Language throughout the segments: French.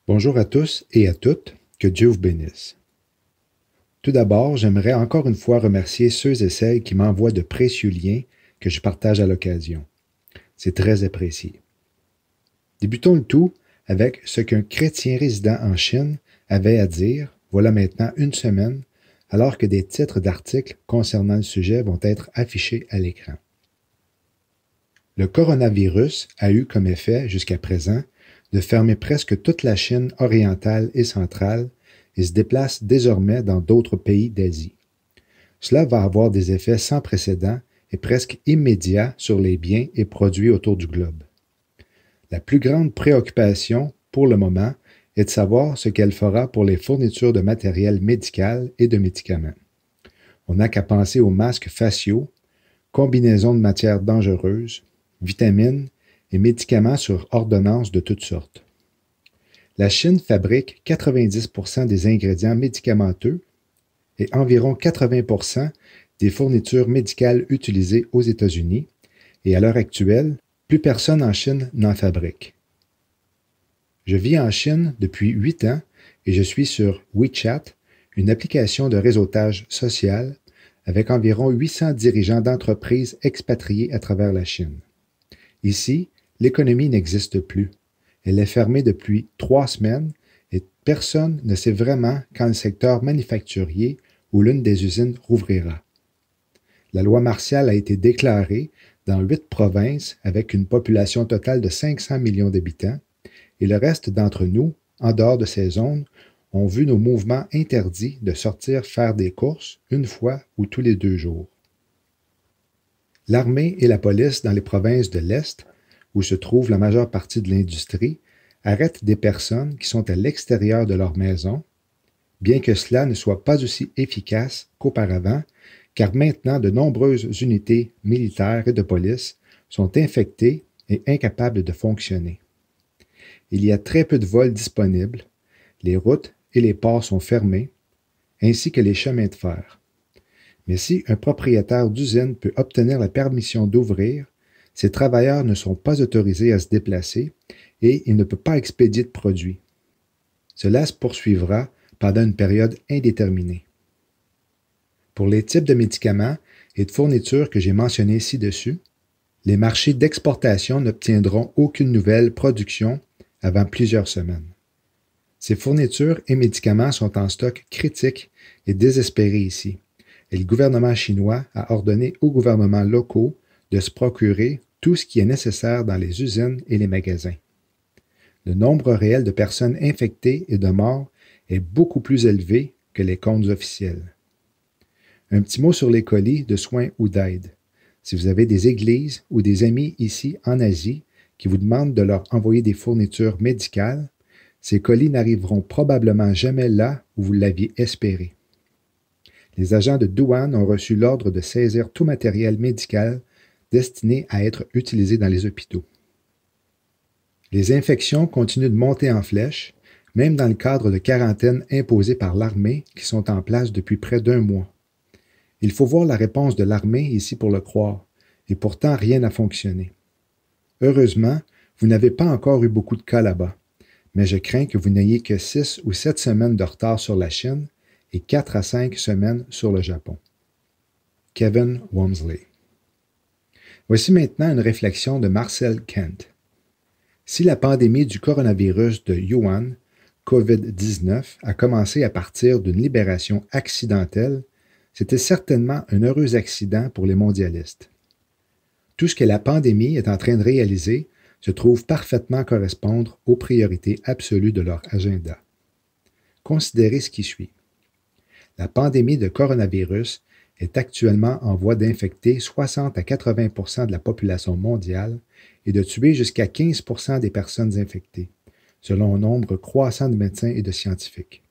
Bonjour à tous et à toutes, que Dieu vous bénisse. Tout d'abord, j'aimerais encore une fois remercier ceux et celles qui m'envoient de précieux liens que je partage à l'occasion. C'est très apprécié. Débutons le tout avec ce qu'un chrétien résident en Chine avait à dire, voilà maintenant une semaine, alors que des titres d'articles concernant le sujet vont être affichés à l'écran. Le coronavirus a eu comme effet, jusqu'à présent, de fermer presque toute la Chine orientale et centrale et se déplace désormais dans d'autres pays d'Asie. Cela va avoir des effets sans précédent et presque immédiats sur les biens et produits autour du globe. La plus grande préoccupation, pour le moment, est de savoir ce qu'elle fera pour les fournitures de matériel médical et de médicaments. On n'a qu'à penser aux masques faciaux, combinaisons de matières dangereuses, vitamines et médicaments sur ordonnance de toutes sortes. La Chine fabrique 90% des ingrédients médicamenteux et environ 80% des fournitures médicales utilisées aux États-Unis, et à l'heure actuelle, plus personne en Chine n'en fabrique. Je vis en Chine depuis 8 ans et je suis sur WeChat, une application de réseautage social avec environ 800 dirigeants d'entreprises expatriés à travers la Chine. Ici, l'économie n'existe plus. Elle est fermée depuis 3 semaines et personne ne sait vraiment quand le secteur manufacturier ou l'une des usines rouvrira. La loi martiale a été déclarée dans 8 provinces avec une population totale de 500 millions d'habitants et le reste d'entre nous, en dehors de ces zones, ont vu nos mouvements interdits de sortir faire des courses une fois ou tous les 2 jours. L'armée et la police dans les provinces de l'Est, où se trouve la majeure partie de l'industrie, arrêtent des personnes qui sont à l'extérieur de leur maison, bien que cela ne soit pas aussi efficace qu'auparavant, car maintenant de nombreuses unités militaires et de police sont infectées et incapables de fonctionner. Il y a très peu de vols disponibles, les routes et les ports sont fermés, ainsi que les chemins de fer. Mais si un propriétaire d'usine peut obtenir la permission d'ouvrir, ses travailleurs ne sont pas autorisés à se déplacer et il ne peut pas expédier de produits. Cela se poursuivra pendant une période indéterminée. Pour les types de médicaments et de fournitures que j'ai mentionnés ci-dessus, les marchés d'exportation n'obtiendront aucune nouvelle production avant plusieurs semaines. Ces fournitures et médicaments sont en stock critique et désespéré ici, et le gouvernement chinois a ordonné aux gouvernements locaux de se procurer tout ce qui est nécessaire dans les usines et les magasins. Le nombre réel de personnes infectées et de morts est beaucoup plus élevé que les comptes officiels. Un petit mot sur les colis de soins ou d'aide. Si vous avez des églises ou des amis ici en Asie qui vous demandent de leur envoyer des fournitures médicales, ces colis n'arriveront probablement jamais là où vous l'aviez espéré. Les agents de douane ont reçu l'ordre de saisir tout matériel médical destiné à être utilisé dans les hôpitaux. Les infections continuent de monter en flèche, même dans le cadre de quarantaine imposée par l'armée qui sont en place depuis près d'1 mois. Il faut voir la réponse de l'armée ici pour le croire, et pourtant rien n'a fonctionné. Heureusement, vous n'avez pas encore eu beaucoup de cas là-bas, mais je crains que vous n'ayez que 6 ou 7 semaines de retard sur la Chine et 4 à 5 semaines sur le Japon. Kevin Wamsley. Voici maintenant une réflexion de Marcel Kent. Si la pandémie du coronavirus de Wuhan, COVID-19, a commencé à partir d'une libération accidentelle, c'était certainement un heureux accident pour les mondialistes. Tout ce que la pandémie est en train de réaliser se trouve parfaitement correspondre aux priorités absolues de leur agenda. Considérez ce qui suit. La pandémie de coronavirus est actuellement en voie d'infecter 60 à 80% de la population mondiale et de tuer jusqu'à 15% des personnes infectées, selon un nombre croissant de médecins et de scientifiques.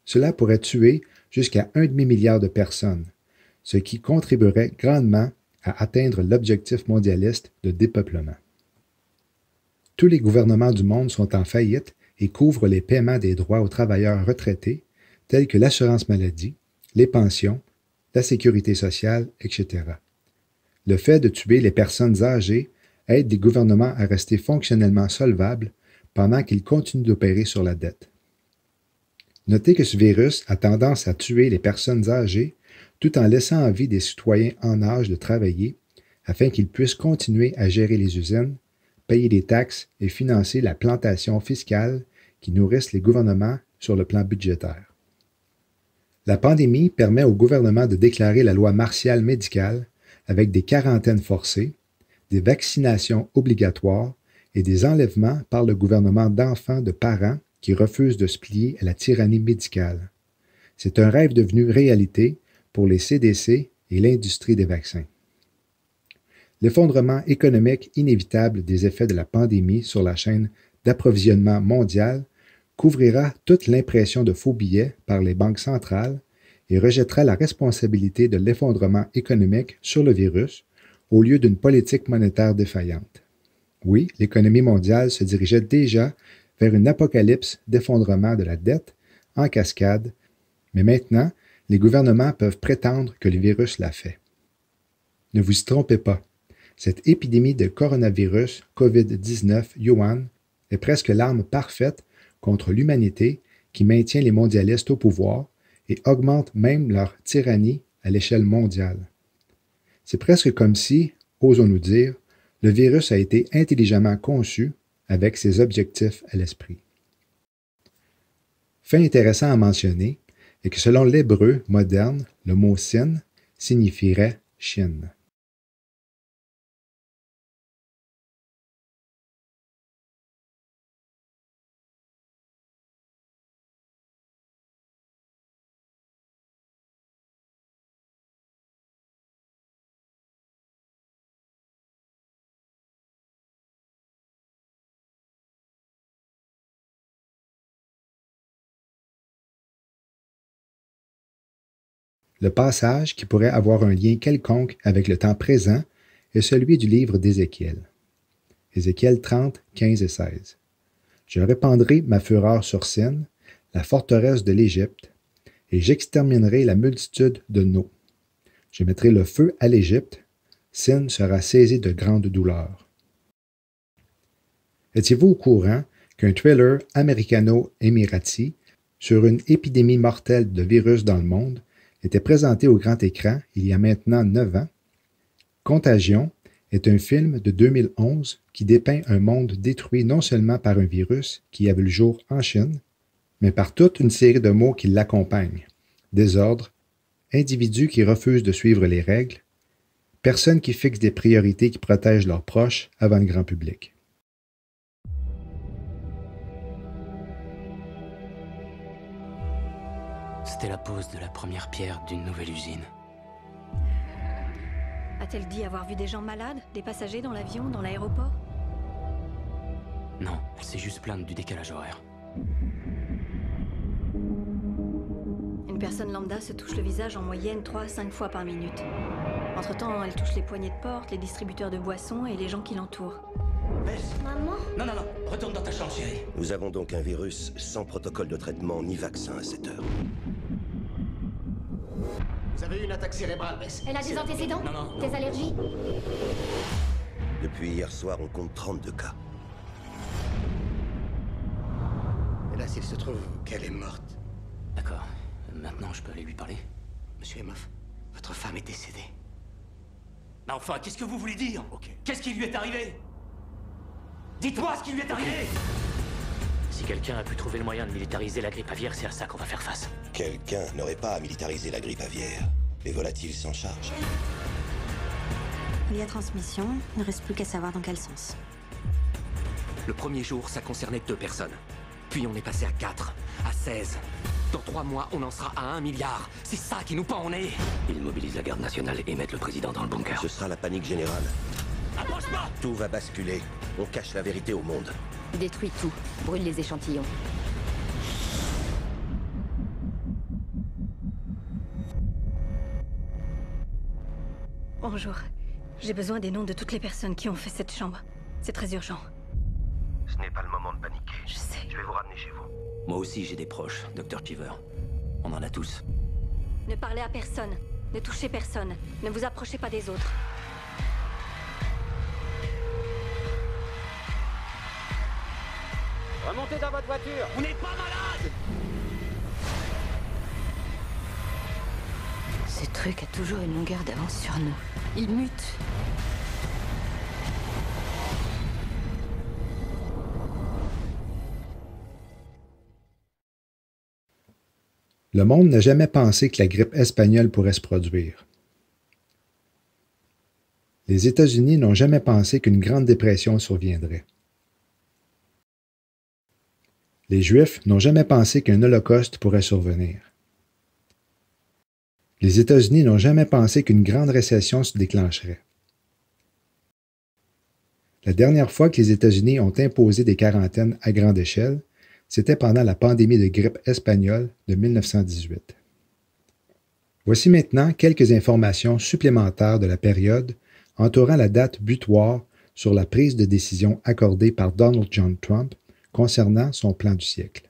Cela pourrait tuer jusqu'à 1,5 milliard de personnes, ce qui contribuerait grandement à atteindre l'objectif mondialiste de dépeuplement. Tous les gouvernements du monde sont en faillite et couvrent les paiements des droits aux travailleurs retraités, tels que l'assurance maladie, les pensions, la sécurité sociale, etc. Le fait de tuer les personnes âgées aide des gouvernements à rester fonctionnellement solvables pendant qu'il continue d'opérer sur la dette. Notez que ce virus a tendance à tuer les personnes âgées tout en laissant en vie des citoyens en âge de travailler afin qu'ils puissent continuer à gérer les usines, payer les taxes et financer la plantation fiscale qui nourrissent les gouvernements sur le plan budgétaire. La pandémie permet au gouvernement de déclarer la loi martiale médicale avec des quarantaines forcées, des vaccinations obligatoires et des enlèvements par le gouvernement d'enfants de parents qui refusent de se plier à la tyrannie médicale. C'est un rêve devenu réalité pour les CDC et l'industrie des vaccins. L'effondrement économique inévitable des effets de la pandémie sur la chaîne d'approvisionnement mondiale couvrira toute l'impression de faux billets par les banques centrales et rejettera la responsabilité de l'effondrement économique sur le virus au lieu d'une politique monétaire défaillante. Oui, l'économie mondiale se dirigeait déjà vers une apocalypse d'effondrement de la dette en cascade, mais maintenant, les gouvernements peuvent prétendre que le virus l'a fait. Ne vous y trompez pas, cette épidémie de coronavirus COVID-19 Yuan est presque l'arme parfaite contre l'humanité qui maintient les mondialistes au pouvoir et augmente même leur tyrannie à l'échelle mondiale. C'est presque comme si, osons-nous dire, le virus a été intelligemment conçu avec ses objectifs à l'esprit. Fait intéressant à mentionner est que selon l'hébreu moderne, le mot sin signifierait Chine. Le passage qui pourrait avoir un lien quelconque avec le temps présent est celui du livre d'Ézéchiel. Ézéchiel 30, 15 et 16. « Je répandrai ma fureur sur Sin, la forteresse de l'Égypte, et j'exterminerai la multitude de No. Je mettrai le feu à l'Égypte, Sin sera saisi de grandes douleurs. » Étiez-vous au courant qu'un thriller américano-émirati sur une épidémie mortelle de virus dans le monde était présenté au grand écran il y a maintenant 9 ans? Contagion est un film de 2011 qui dépeint un monde détruit non seulement par un virus qui a vu le jour en Chine, mais par toute une série de mots qui l'accompagnent. Désordre, individus qui refusent de suivre les règles, personnes qui fixent des priorités qui protègent leurs proches avant le grand public. C'était la pose de la première pierre d'une nouvelle usine. A-t-elle dit avoir vu des gens malades, des passagers dans l'avion, dans l'aéroport? Non, elle s'est juste plainte du décalage horaire. Une personne lambda se touche le visage en moyenne 3 à 5 fois par minute. Entre-temps, elle touche les poignées de porte, les distributeurs de boissons et les gens qui l'entourent. Bess. Maman? Non, retourne dans ta chambre, chérie. Nous avons donc un virus sans protocole de traitement ni vaccin à cette heure. Vous avez eu une attaque cérébrale, Bess. Elle a des antécédents? Non. Des allergies? Depuis hier soir, on compte 32 cas. Et là, s'il se trouve qu'elle est morte. D'accord. Maintenant, je peux aller lui parler? Monsieur Emoff, votre femme est décédée. Mais enfin, qu'est-ce que vous voulez dire? Ok. Qu'est-ce qui lui est arrivé? Dites-moi ce qui lui est arrivé! Si quelqu'un a pu trouver le moyen de militariser la grippe aviaire, c'est à ça qu'on va faire face. Quelqu'un n'aurait pas à militariser la grippe aviaire. Les volatiles s'en chargent. Il y a transmission, il ne reste plus qu'à savoir dans quel sens. Le premier jour, ça concernait 2 personnes. Puis on est passé à 4, à 16. Dans 3 mois, on en sera à 1 milliard. C'est ça qui nous pend au nez. Ils mobilisent la garde nationale et mettent le président dans le bunker. Ce sera la panique générale. Approche pas! Tout va basculer. On cache la vérité au monde. Détruis tout. Brûle les échantillons. Bonjour. J'ai besoin des noms de toutes les personnes qui ont fait cette chambre. C'est très urgent. Ce n'est pas le moment de paniquer. Je sais. Je vais vous ramener chez vous. Moi aussi, j'ai des proches, Dr. Cheever. On en a tous. Ne parlez à personne. Ne touchez personne. Ne vous approchez pas des autres. Remontez dans votre voiture. On n'est pas malade. Ce truc a toujours une longueur d'avance sur nous. Il mute. Le monde n'a jamais pensé que la grippe espagnole pourrait se produire. Les États-Unis n'ont jamais pensé qu'une grande dépression surviendrait. Les Juifs n'ont jamais pensé qu'un holocauste pourrait survenir. Les États-Unis n'ont jamais pensé qu'une grande récession se déclencherait. La dernière fois que les États-Unis ont imposé des quarantaines à grande échelle, c'était pendant la pandémie de grippe espagnole de 1918. Voici maintenant quelques informations supplémentaires de la période entourant la date butoir sur la prise de décision accordée par Donald John Trump concernant son plan du siècle.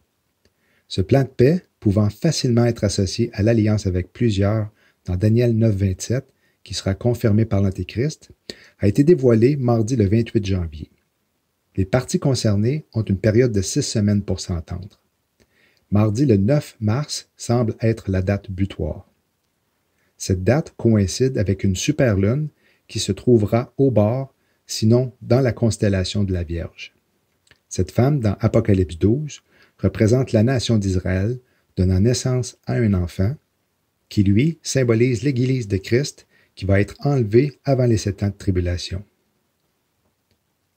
Ce plan de paix, pouvant facilement être associé à l'alliance avec plusieurs dans Daniel 9.27, qui sera confirmé par l'Antéchrist, a été dévoilé mardi le 28 janvier. Les parties concernées ont une période de 6 semaines pour s'entendre. Mardi le 9 mars semble être la date butoir. Cette date coïncide avec une superlune qui se trouvera au bord, sinon dans la constellation de la Vierge. Cette femme, dans Apocalypse 12, représente la nation d'Israël, donnant naissance à un enfant, qui, lui, symbolise l'Église de Christ, qui va être enlevée avant les 7 ans de tribulation.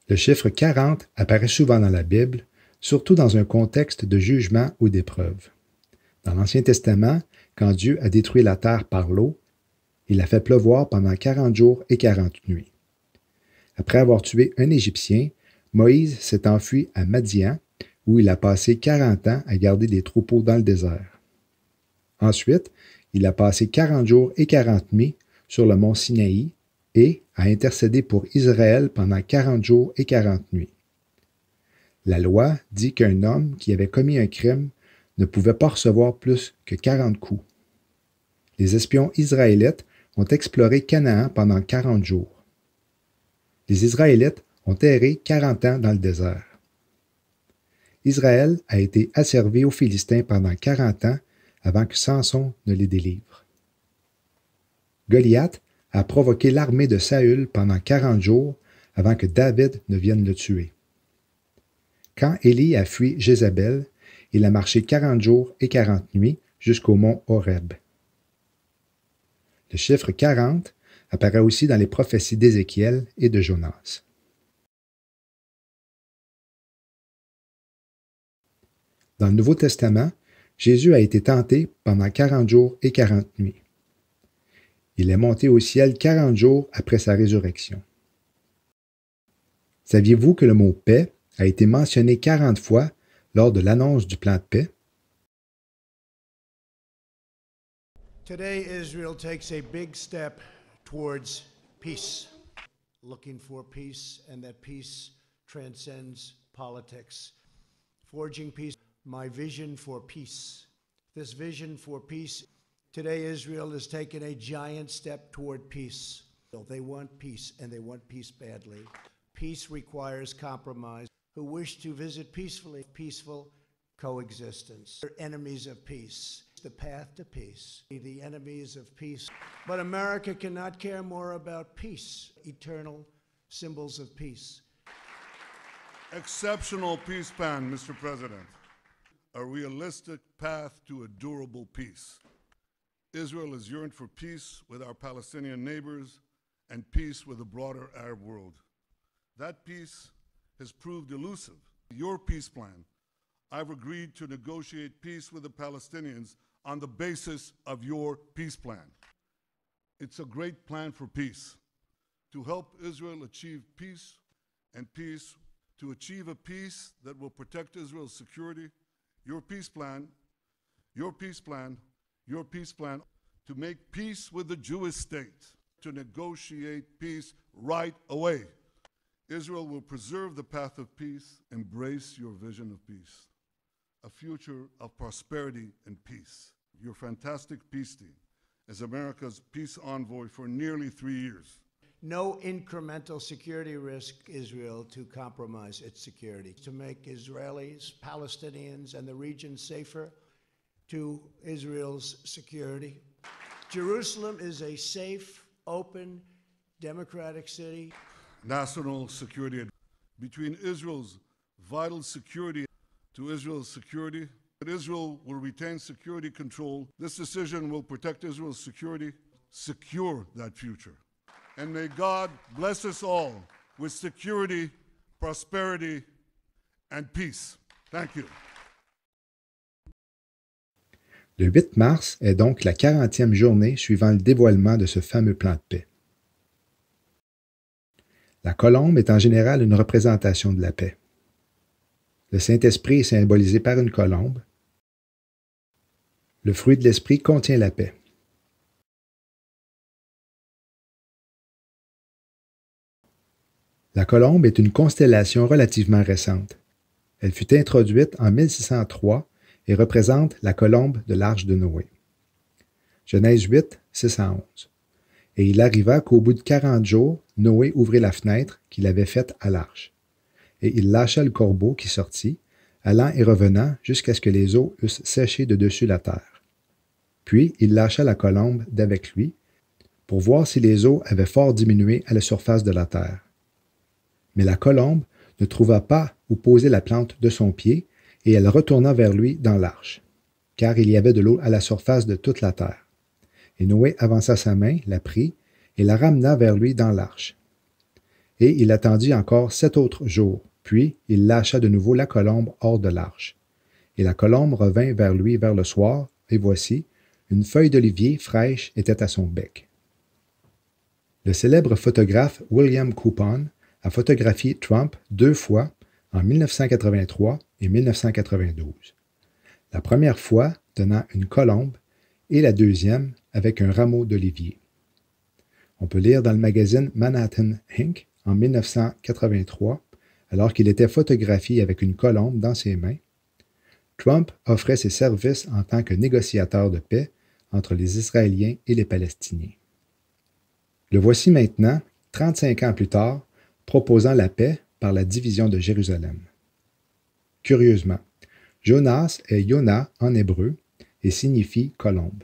Le chiffre 40 apparaît souvent dans la Bible, surtout dans un contexte de jugement ou d'épreuve. Dans l'Ancien Testament, quand Dieu a détruit la terre par l'eau, il a fait pleuvoir pendant 40 jours et 40 nuits. Après avoir tué un Égyptien, Moïse s'est enfui à Madian, où il a passé 40 ans à garder des troupeaux dans le désert. Ensuite, il a passé 40 jours et 40 nuits sur le mont Sinaï et a intercédé pour Israël pendant 40 jours et 40 nuits. La loi dit qu'un homme qui avait commis un crime ne pouvait pas recevoir plus que 40 coups. Les espions israélites ont exploré Canaan pendant 40 jours. Les Israélites ont erré 40 ans dans le désert. Israël a été asservi aux Philistins pendant 40 ans avant que Samson ne les délivre. Goliath a provoqué l'armée de Saül pendant 40 jours avant que David ne vienne le tuer. Quand Élie a fui Jézabel, il a marché 40 jours et 40 nuits jusqu'au mont Horeb. Le chiffre 40 apparaît aussi dans les prophéties d'Ézéchiel et de Jonas. Dans le Nouveau Testament, Jésus a été tenté pendant 40 jours et 40 nuits. Il est monté au ciel 40 jours après sa résurrection. Saviez-vous que le mot « paix » a été mentionné 40 fois lors de l'annonce du plan de paix? Today, Israel takes a big step towards peace, looking for peace, and that peace transcends politics. Forging peace, my vision for peace. This vision for peace, today Israel has taken a giant step toward peace. They want peace, and they want peace badly. Peace requires compromise. Who wish to visit peacefully, peaceful coexistence. They're enemies of peace. The path to peace, the enemies of peace. But America cannot care more about peace, eternal symbols of peace. Exceptional peace plan, Mr. President. A realistic path to a durable peace. Israel has yearned for peace with our Palestinian neighbors and peace with the broader Arab world. That peace has proved elusive. Your peace plan, I've agreed to negotiate peace with the Palestinians on the basis of your peace plan. It's a great plan for peace, to help Israel achieve peace and peace, to achieve a peace that will protect Israel's security. Your peace plan, your peace plan, your peace plan, to make peace with the Jewish state, to negotiate peace right away. Israel will preserve the path of peace, embrace your vision of peace, a future of prosperity and peace. Your fantastic peace team is America's peace envoy for nearly 3 years. no incremental security risk Israel to compromise its security, to make Israelis, Palestinians, and the region safer, to Israel's security. Jerusalem is a safe, open, democratic city. National security between Israel's vital security to Israel's security. That Israel will retain security control. This decision will protect Israel's security, secure that future. And may God bless us all with security, prosperity, and peace. Thank you. Le 8 mars est donc la 40e journée suivant le dévoilement de ce fameux plan de paix. La colombe est en général une représentation de la paix. Le Saint-Esprit est symbolisé par une colombe. Le fruit de l'Esprit contient la paix. La colombe est une constellation relativement récente. Elle fut introduite en 1603 et représente la colombe de l'Arche de Noé. Genèse 8, 6 à 11. Et il arriva qu'au bout de 40 jours, Noé ouvrit la fenêtre qu'il avait faite à l'arche. Et il lâcha le corbeau qui sortit, allant et revenant jusqu'à ce que les eaux eussent séché de dessus la terre. Puis il lâcha la colombe d'avec lui, pour voir si les eaux avaient fort diminué à la surface de la terre. Mais la colombe ne trouva pas où poser la plante de son pied, et elle retourna vers lui dans l'arche, car il y avait de l'eau à la surface de toute la terre. Et Noé avança sa main, la prit, et la ramena vers lui dans l'arche. Et il attendit encore 7 autres jours, puis il lâcha de nouveau la colombe hors de l'arche. Et la colombe revint vers lui vers le soir, et voici, une feuille d'olivier fraîche était à son bec. Le célèbre photographe William Coupon a photographié Trump 2 fois, en 1983 et 1992. La première fois tenant une colombe et la deuxième avec un rameau d'olivier. On peut lire dans le magazine Manhattan Inc. en 1983, alors qu'il était photographié avec une colombe dans ses mains, Trump offrait ses services en tant que négociateur de paix entre les Israéliens et les Palestiniens. Le voici maintenant, 35 ans plus tard, proposant la paix par la division de Jérusalem. Curieusement, Jonas est Yona en hébreu et signifie colombe.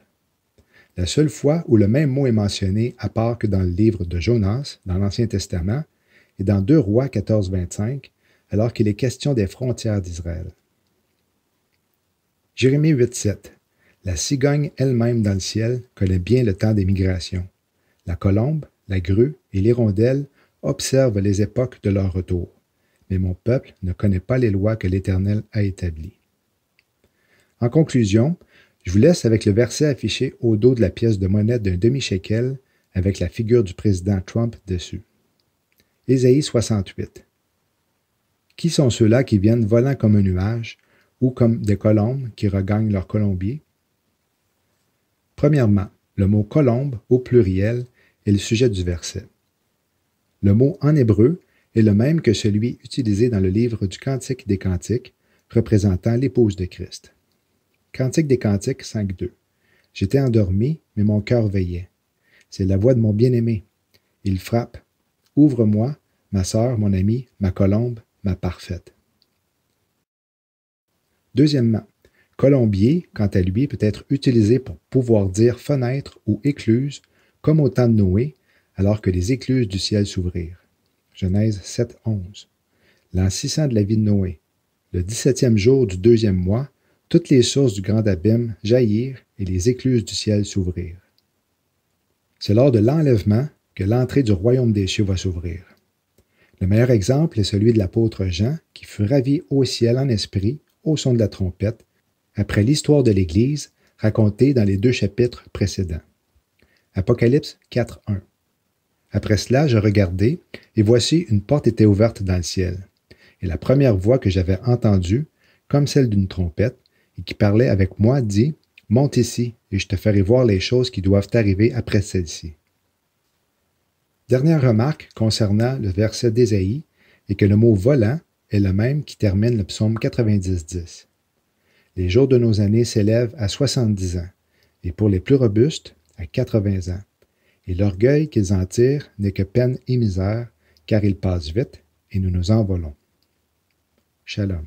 La seule fois où le même mot est mentionné à part que dans le livre de Jonas, dans l'Ancien Testament, et dans 2 Rois 14, 25, alors qu'il est question des frontières d'Israël. Jérémie 8, 7. La cigogne elle-même dans le ciel connaît bien le temps des migrations. La colombe, la grue et l'hirondelle observent les époques de leur retour. Mais mon peuple ne connaît pas les lois que l'Éternel a établies. En conclusion, je vous laisse avec le verset affiché au dos de la pièce de monnaie d'un demi-shekel avec la figure du président Trump dessus. Ésaïe 68. Qui sont ceux-là qui viennent volant comme un nuage ou comme des colombes qui regagnent leur colombier? Premièrement, le mot colombe au pluriel est le sujet du verset. Le mot en hébreu est le même que celui utilisé dans le livre du Cantique des Cantiques, représentant l'épouse de Christ. Cantique des Cantiques 5.2. J'étais endormi, mais mon cœur veillait. C'est la voix de mon bien-aimé. Il frappe. Ouvre-moi, ma sœur, mon amie, ma colombe, ma parfaite. Deuxièmement, colombier, quant à lui, peut être utilisé pour pouvoir dire fenêtre ou écluse, comme au temps de Noé, alors que les écluses du ciel s'ouvrirent. Genèse 7.11. L'an 600 de la vie de Noé. Le 17e jour du 2e mois, toutes les sources du grand abîme jaillirent et les écluses du ciel s'ouvrirent. C'est lors de l'enlèvement que l'entrée du royaume des cieux va s'ouvrir. Le meilleur exemple est celui de l'apôtre Jean, qui fut ravi au ciel en esprit, au son de la trompette, après l'histoire de l'Église racontée dans les 2 chapitres précédents. Apocalypse 4.1. Après cela, je regardai, et voici une porte était ouverte dans le ciel. Et la première voix que j'avais entendue, comme celle d'une trompette, et qui parlait avec moi, dit « Monte ici, et je te ferai voir les choses qui doivent arriver après celle-ci. » Dernière remarque concernant le verset d'Ésaïe est que le mot « volant » est le même qui termine le psaume 90.10. Les jours de nos années s'élèvent à 70 ans, et pour les plus robustes, à 80 ans. et l'orgueil qu'ils en tirent n'est que peine et misère, car ils passent vite, et nous nous envolons. Shalom.